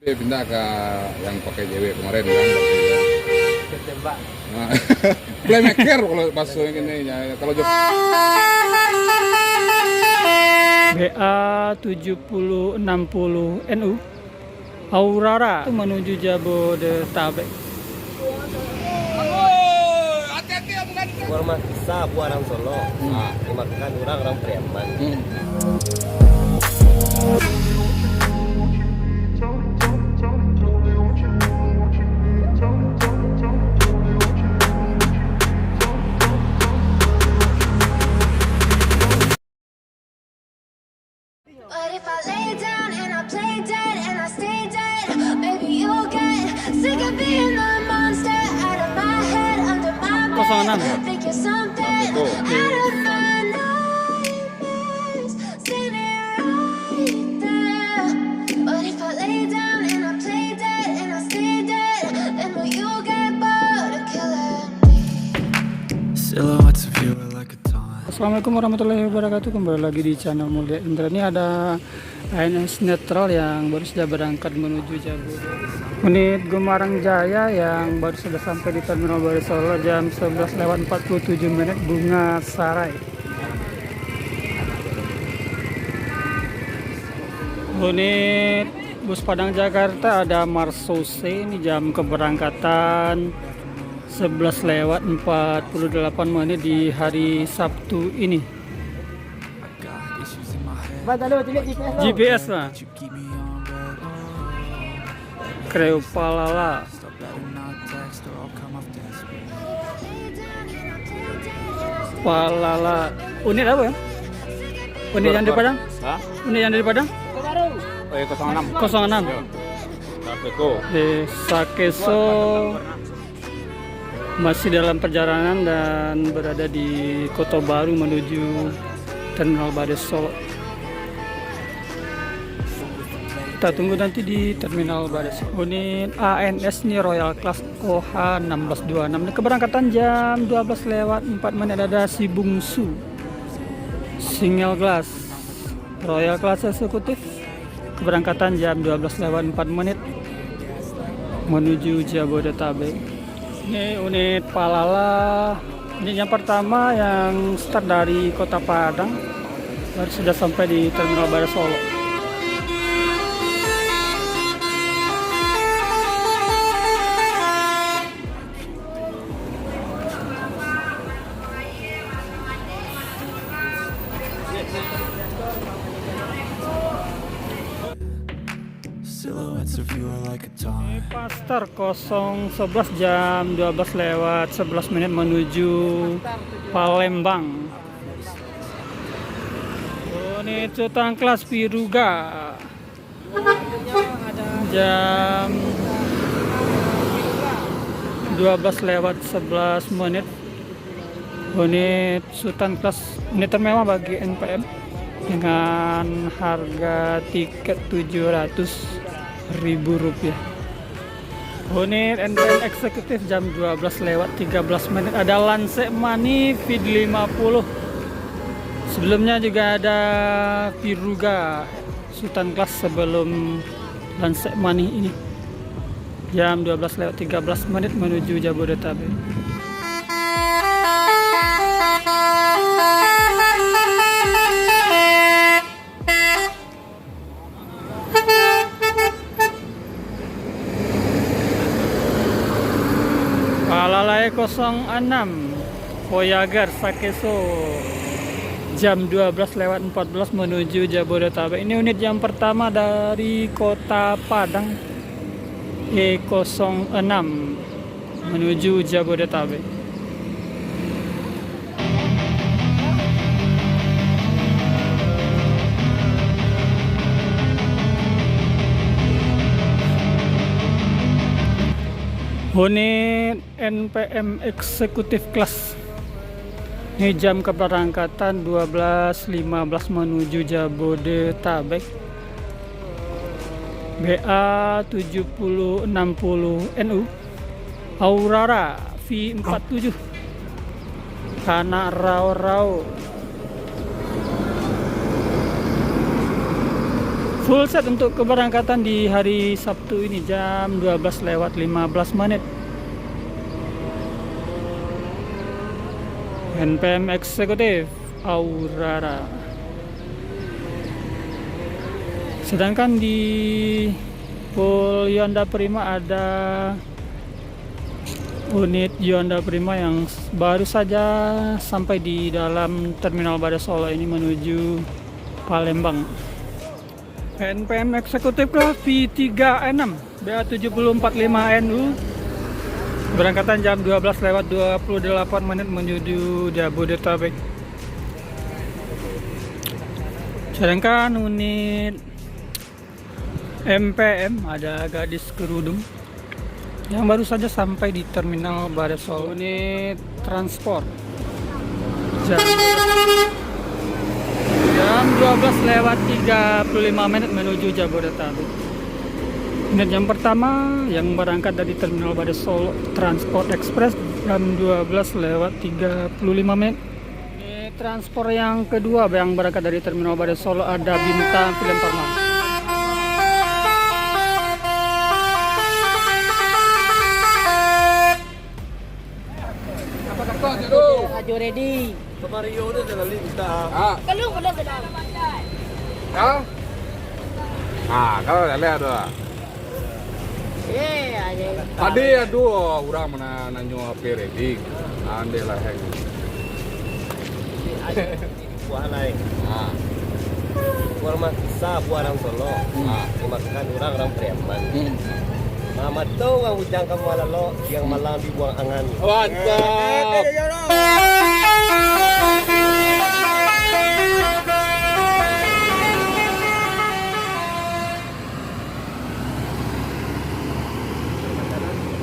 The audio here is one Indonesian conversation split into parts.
Dia pindah ke yang pakai JW kemarin kan berarti ya. Ketembak. Nah, playmaker kalau masuk yang ini ya. Kalau Jok BA 7060 NU Aurora itu menuju Jabodetabek. Warma kisah aku orang Solo. Nah, dimakan orang Priaman. But if I lay down and I play dead and I stay dead, maybe you'll get sick of being the monster out of my head, under my bed. Think you're something out of my nightmares, standing right there. But if I lay down and I play dead and I stay dead, then will you get bored of killing me? Silhouettes of you are like a taunt. Assalamualaikum warahmatullahi wabarakatuh. Kembali lagi di channel Mulia Indra. Ini ada ANS Netral yang baru saja berangkat menuju Jabodetabek. Unit Gemarang Jaya yang baru sudah sampai di Terminal Baru Solo jam 11:47 Bunga Sarai. Unit bus Padang Jakarta ada Marsose, ini jam keberangkatan 11:48 di hari Sabtu ini. GPS lah. Kreo Palala. Palala. Unit apa ya? Unit yang di Padang? Hah? Unit yang dari Padang? Oh ya 06. 06. Sakeso. Di Sakeso masih dalam perjalanan dan berada di Kota Baru menuju Terminal Bades Solo. Kita tunggu nanti di Terminal Bades. Unit ANS ini Royal Class OH 1626. Ini keberangkatan jam 12:04 ada si Bungsu Single Glass Royal Class Eksekutif, keberangkatan jam 12:04 menuju Jabodetabek. Ini unit Palala, ini yang pertama yang start dari Kota Padang, baru sudah sampai di Terminal Baru Solo. Silhouettes of you are like a taunt. Pastar 011 jam 12:11 menuju Palembang. Unit Sultan Kelas Piruga jam 12:11 unit Sultan Kelas, unit termewah bagi NPM dengan harga tiket Rp700.000. Unit NPM eksekutif jam 12:13 ada Lance Mani Vid 50. Sebelumnya juga ada Piruga Sultan Kelas sebelum Lance Mani ini. Jam 12:13 menuju Jabodetabek. Palala 06 Voyager Sakeso jam 12:14 menuju Jabodetabek. Ini unit yang pertama dari Kota Padang, E06 menuju Jabodetabek. Unit NPM eksekutif kelas, ini jam keberangkatan 12:15 menuju Jabodetabek. BA 7060 NU Aurora V47 Kana Rao Full set untuk keberangkatan di hari Sabtu ini jam 12:15. NPM eksekutif Aurora. Sedangkan di pool Yonda Prima ada unit Yonda Prima yang baru saja sampai di dalam Terminal Badas Solo ini menuju Palembang. NPM eksekutif kelas V3E6 BA745NU berangkatan jam 12:28 menuju Jabodetabek. Sedangkan unit MPM ada gadis kerudung yang baru saja sampai di Terminal Badas Solo. Unit transport jam 12:35 menuju Jabodetabek. Unit yang pertama yang berangkat dari Terminal Badas Solo Transport Express jam 12:35. Unit transport yang kedua yang berangkat dari Terminal Badas Solo ada Bintang Film Parma. Aju ready. Mario udah jalan kita. Kalau boleh sedang. Kalau lihat ada. Aja. Tadi aduh orang mana nanyo HP ready. Ande lah hang. Buah lain. Buah masa buah orang Solo. Dimakan orang Preman. Mama tahu ang ujang kamu alalo yang malam dibuang angan. Wajib.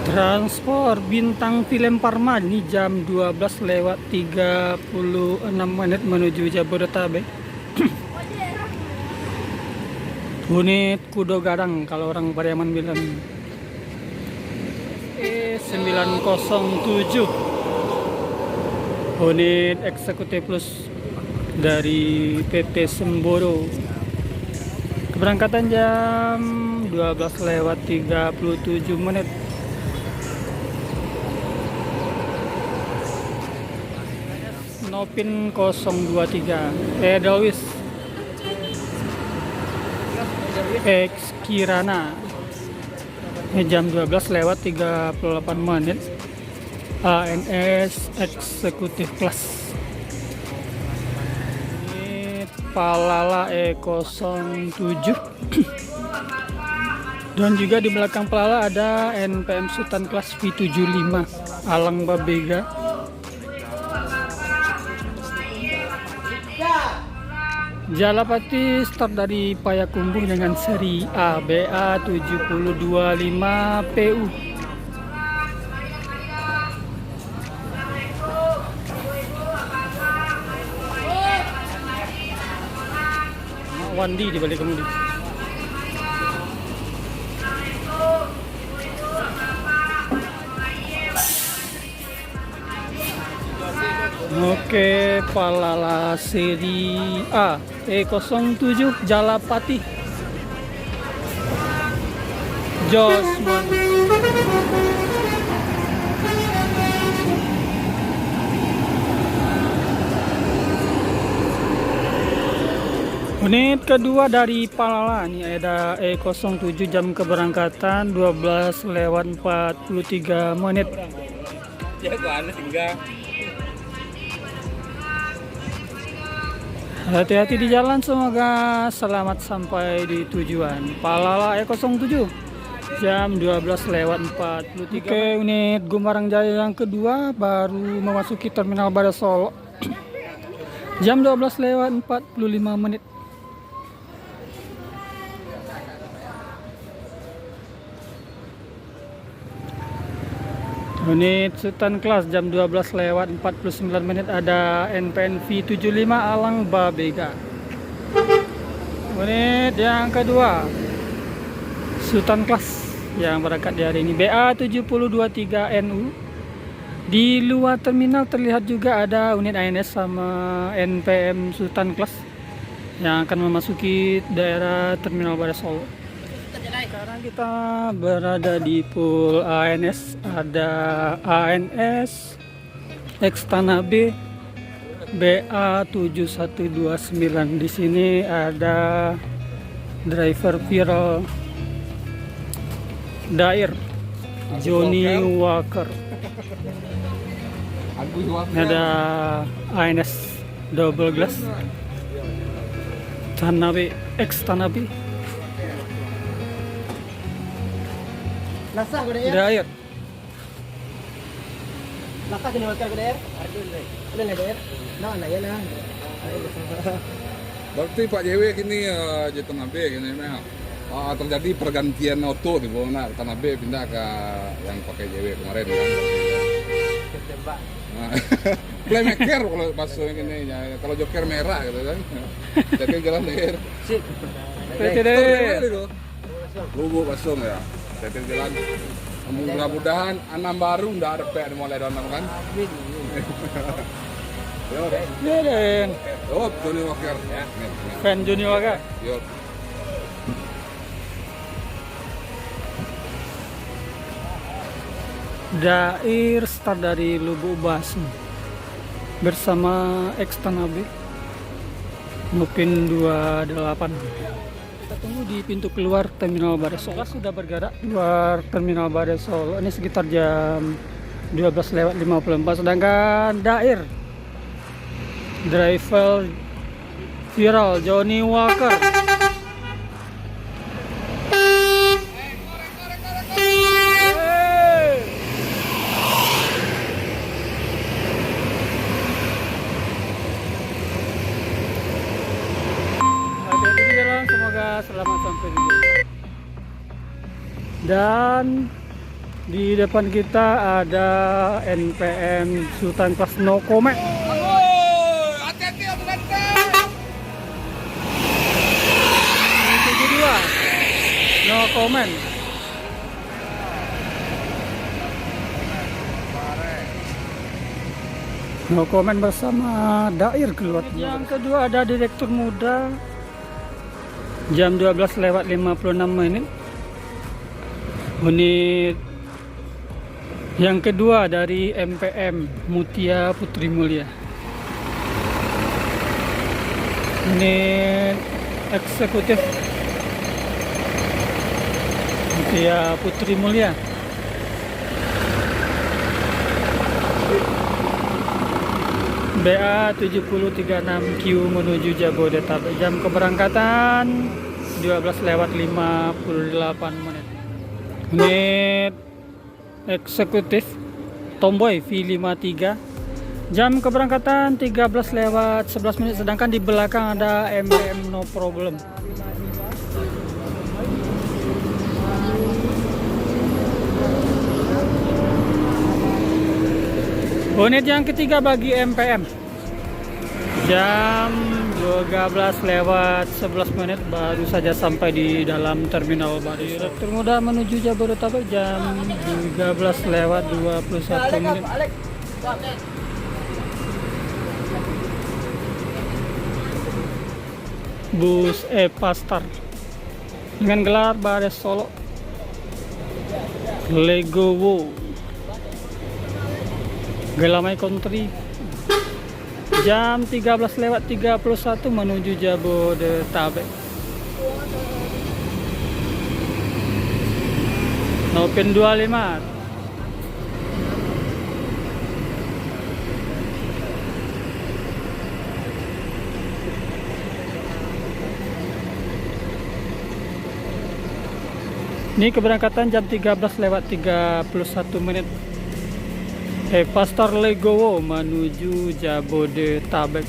Transport Bintang Film Parma ini jam 12:36 menuju Jabodetabek. Unit Kudo Gadang kalau orang Pariaman bilang. 907 unit eksekutif plus dari PT Semboro. Keberangkatan jam 12:37. Nopin 023 Edelweiss X Kirana jam 12:38 ANS eksekutif kelas. Ini Palala E07 dan juga di belakang Palala ada NPM Sultan kelas V75 Alang Babega. Jalapati start dari Payakumbuh dengan seri A BA725 PU. Wandi di balik kemudi. Oke, Palala seri A E07 Jalapati Josman. Unit kedua dari Palala ini ada E07 jam keberangkatan 12:43. Ya gua aneh tinggal. Hati-hati di jalan, semoga selamat sampai di tujuan. Palala E07 jam 12:43. Oke, unit Gumarang Jaya yang kedua baru memasuki Terminal Badas Solo jam 12:45. Unit Sultan kelas jam 12:49 ada NPN V75 Alang Babega. Unit yang kedua Sultan kelas yang berangkat di hari ini BA723NU. Di luar terminal terlihat juga ada unit ANS sama NPM Sultan kelas yang akan memasuki daerah Terminal Bares Solo. Sekarang kita berada di pool ANS, ada ANS, Ekstana B, BA7129. Di sini ada driver viral Dair, Johnny Walker. Ada ANS double glass, Tanabe, Ekstana B, Nasa ko deh. Dair. Nasa kini waktu ko deh. Ada nggak deh? Nah, nah ya lah. Berarti Pak JW kini di Tanah B kini memang terjadi pergantian auto di bawah Tanah B pindah ke yang pakai JW kemarin kan. Nah, playmaker kalau masuk ini ya, kalau joker merah gitu kan. Jadi jalan deh. Sip. PTD. Lugu pasung ya. Jadi jalan. Mudah-mudahan anam baru ndak ada pek mulai donang kan. Yo. Deden, Oh, Johnny Walker ya. fan Johnny Walker. Yo. Dair start dari Lubuk Basi bersama Ekstana B, Nupin 28. Kita tunggu di pintu keluar Terminal Bares Solo. Sudah bergerak keluar Terminal Bares Solo. Ini sekitar jam 12:54. Sedangkan Dair, driver viral Johnny Walker, hati-hati di jalan, semoga selamat sampai di jalan. Dan di depan kita ada NPM Sultan Kelas No Comment. Hati-hati Om Gante. 72 No Comment. No Comment bersama Dair keluar. Yang kedua ada Direktur Muda jam 12:56. Unit yang kedua dari MPM Mutia Putri Mulia. Unit eksekutif Mutia Putri Mulia. BA 7036Q menuju Jabodetabek. Jam keberangkatan 12:58. Unit eksekutif Tomboy V53. Jam keberangkatan 13:11. Sedangkan di belakang ada MPM No Problem. Unit yang ketiga bagi MPM jam 12:11 baru saja sampai di dalam Terminal Bares. Direktur Muda menuju Jabodetabek jam 13:21. Bus Epastar dengan gelar Bares Solo Legowo Gelamai Country jam 13:31 menuju Jabodetabek. Nopin 25. Ini keberangkatan jam 13:31. Pastor Legowo menuju Jabodetabek.